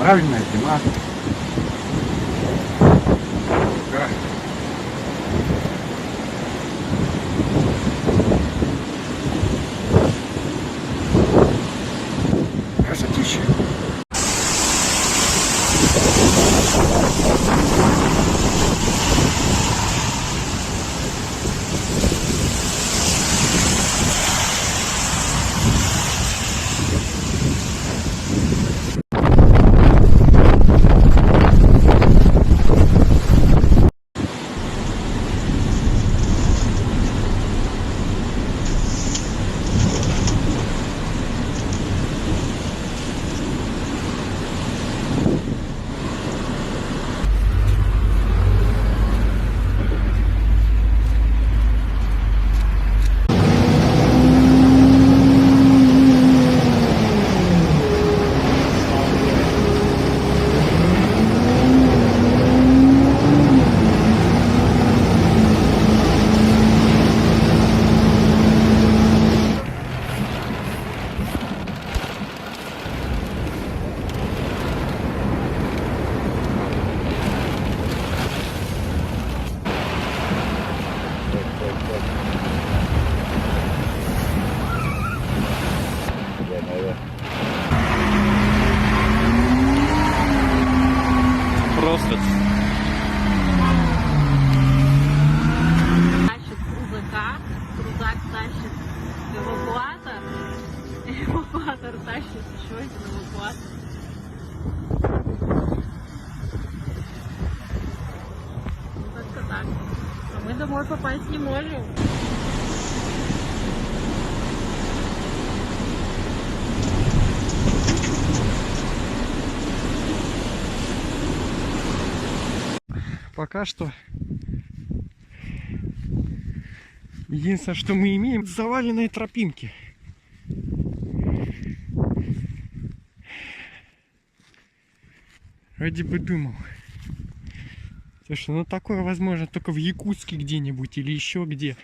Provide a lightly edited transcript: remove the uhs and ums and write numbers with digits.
Правильная зима. Да. Красотища. Просто. Тащит УЗК, крузак тащит эвакуатор, эвакуатор тащит еще один эвакуатор. Ну, как-то так. А мы домой попасть не можем. Пока что единственное, что мы имеем, заваленные тропинки. Вроде бы думал, слушай, ну такое возможно только в Якутске где-нибудь или еще где.